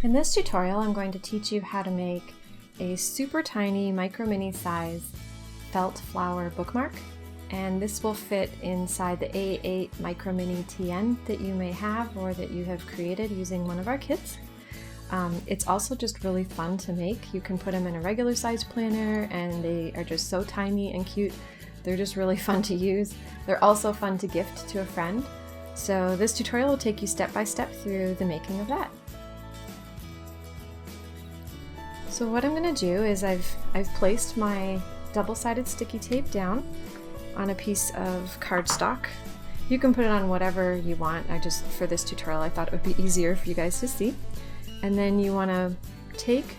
In this tutorial, I'm going to teach you how to make a super tiny micro mini size felt flower bookmark, and this will fit inside the A8 micro mini TN that you may have or that you have created using one of our kits. It's also just really fun to make. You can put them in a regular size planner and they are just so tiny and cute. They're just really fun to use. They're also fun to gift to a friend. So this tutorial will take you step by step through the making of that. So what I'm going to do is I've placed my double-sided sticky tape down on a piece of cardstock. You can put it on whatever you want. For this tutorial, I thought it would be easier for you guys to see. And then you want to take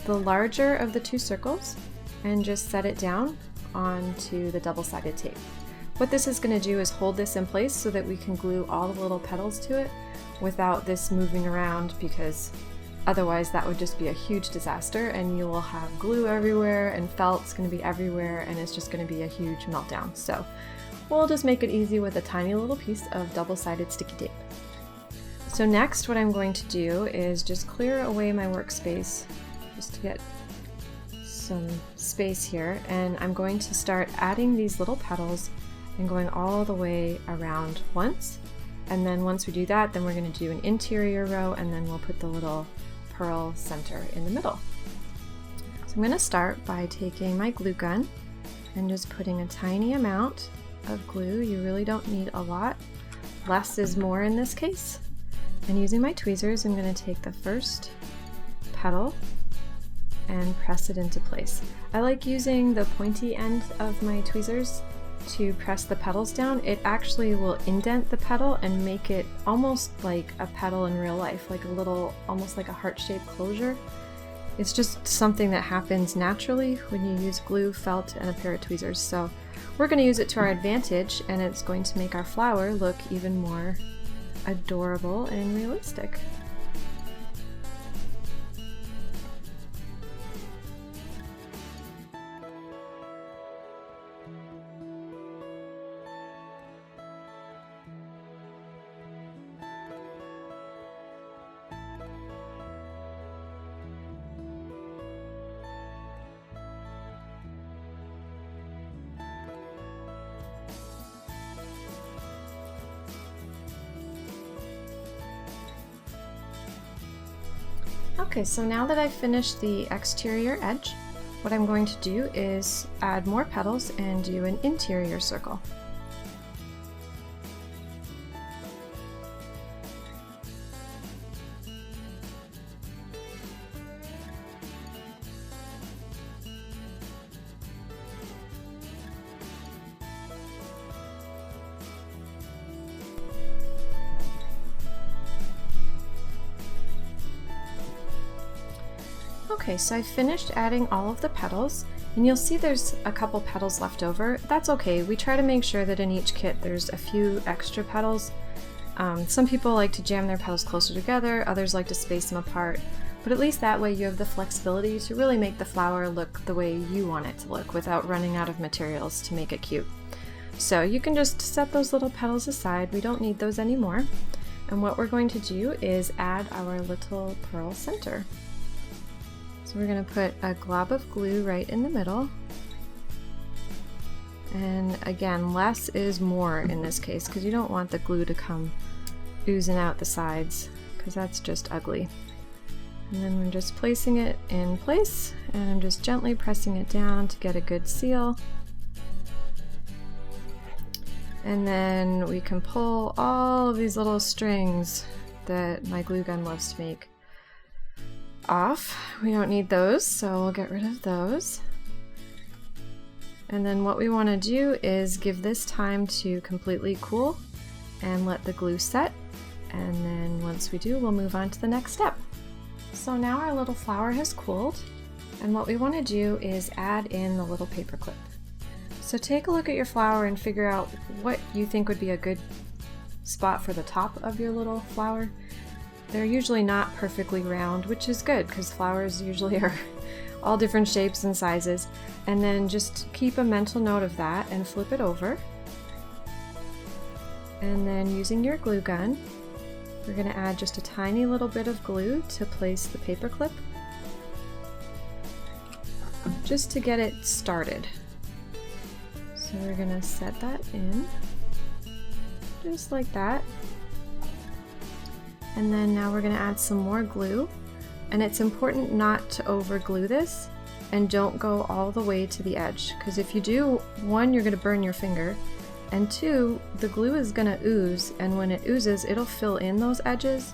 the larger of the two circles and just set it down onto the double-sided tape. What this is going to do is hold this in place so that we can glue all the little petals to it without this moving around, because otherwise that would just be a huge disaster and you will have glue everywhere and felt's going to be everywhere and it's just going to be a huge meltdown. So we'll just make it easy with a tiny little piece of double-sided sticky tape. So next what I'm going to do is just clear away my workspace just to get some space here, and I'm going to start adding these little petals and going all the way around once, and then once we do that, then we're going to do an interior row and then we'll put the little pearl center in the middle. So I'm going to start by taking my glue gun and just putting a tiny amount of glue. You really don't need a lot. Less is more in this case. And using my tweezers, I'm going to take the first petal and press it into place. I like using the pointy end of my tweezers to press the petals down. It actually will indent the petal and make it almost like a petal in real life, like a little, almost like a heart-shaped closure. It's just something that happens naturally when you use glue, felt, and a pair of tweezers. So we're going to use it to our advantage, and it's going to make our flower look even more adorable and realistic. Okay, so now that I've finished the exterior edge, what I'm going to do is add more petals and do an interior circle. Okay, so I finished adding all of the petals, and you'll see there's a couple petals left over. That's okay. We try to make sure that in each kit there's a few extra petals. Some people like to jam their petals closer together, others like to space them apart, but at least that way you have the flexibility to really make the flower look the way you want it to look without running out of materials to make it cute. So you can just set those little petals aside. We don't need those anymore. And what we're going to do is add our little pearl center. So we're going to put a glob of glue right in the middle, and again, less is more in this case because you don't want the glue to come oozing out the sides because that's just ugly. And then we're just placing it in place, and I'm just gently pressing it down to get a good seal. And then we can pull all of these little strings that my glue gun loves to make off. We don't need those, so we'll get rid of those. And then what we want to do is give this time to completely cool and let the glue set, and then once we do, we'll move on to the next step. So now our little flower has cooled, and what we want to do is add in the little paper clip. So take a look at your flower and figure out what you think would be a good spot for the top of your little flower. They're usually not perfectly round, which is good because flowers usually are all different shapes and sizes. And then just keep a mental note of that and flip it over. And then using your glue gun, We're going to add just a tiny little bit of glue to place the paper clip, just to get it started. So we're going to set that in, just like that. And then now we're going to add some more glue. And it's important not to over glue this, and don't go all the way to the edge, because if you do, one, you're going to burn your finger, and two, the glue is going to ooze, and when it oozes, it'll fill in those edges.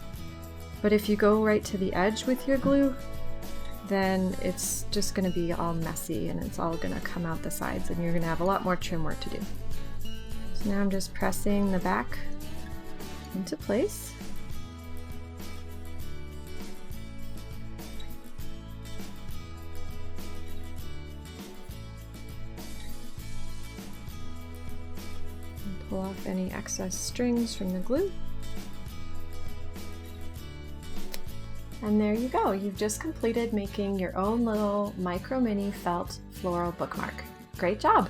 But if you go right to the edge with your glue, then it's just going to be all messy and it's all going to come out the sides, and you're going to have a lot more trim work to do. So now I'm just pressing the back into place. Pull off any excess strings from the glue. And there you go. You've just completed making your own little micro mini felt floral bookmark. Great job!